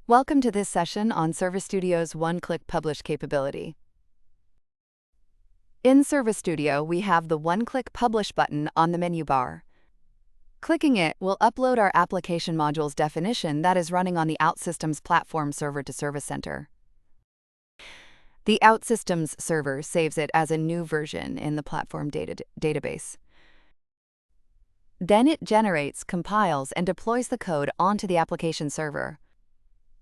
Welcome to this session on Service Studio's one-click publish capability. In Service Studio, we have the one-click publish button on the menu bar. Clicking it will upload our application module's definition that is running on the OutSystems platform server to Service Center. The OutSystems server saves it as a new version in the platform database. Then it generates, compiles, and deploys the code onto the application server.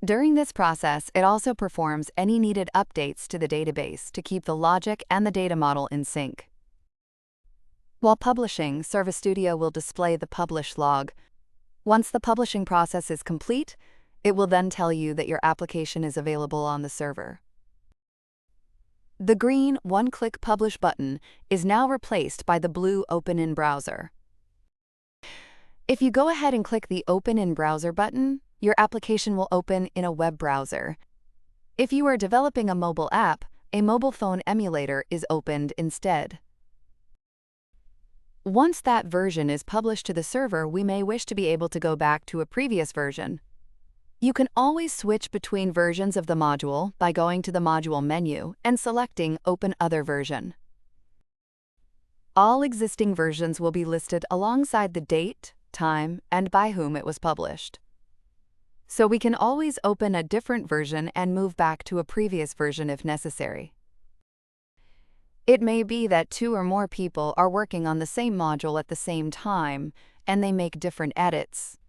During this process, it also performs any needed updates to the database to keep the logic and the data model in sync. While publishing, Service Studio will display the publish log. Once the publishing process is complete, it will then tell you that your application is available on the server. The green one-click publish button is now replaced by the blue Open in Browser. If you go ahead and click the Open in Browser button, your application will open in a web browser. If you are developing a mobile app, a mobile phone emulator is opened instead. Once that version is published to the server, we may wish to be able to go back to a previous version. You can always switch between versions of the module by going to the module menu and selecting Open Other Version. All existing versions will be listed alongside the date, time, and by whom it was published. So we can always open a different version and move back to a previous version if necessary. It may be that 2 or more people are working on the same module at the same time, and they make different edits.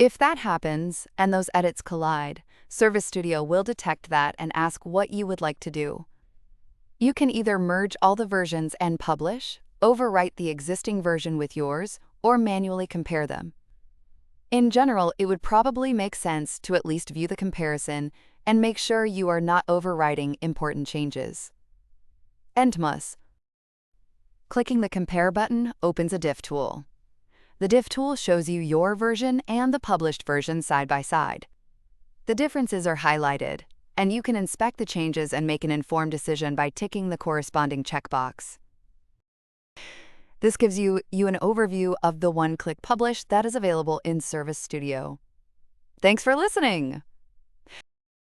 If that happens, and those edits collide, Service Studio will detect that and ask what you would like to do. You can either merge all the versions and publish, overwrite the existing version with yours, or manually compare them. In general, it would probably make sense to at least view the comparison and make sure you are not overwriting important changes. Endmus. Clicking the Compare button opens a diff tool. The diff tool shows you your version and the published version side by side. The differences are highlighted, and you can inspect the changes and make an informed decision by ticking the corresponding checkbox. This gives you an overview of the one-click publish that is available in Service Studio. Thanks for listening!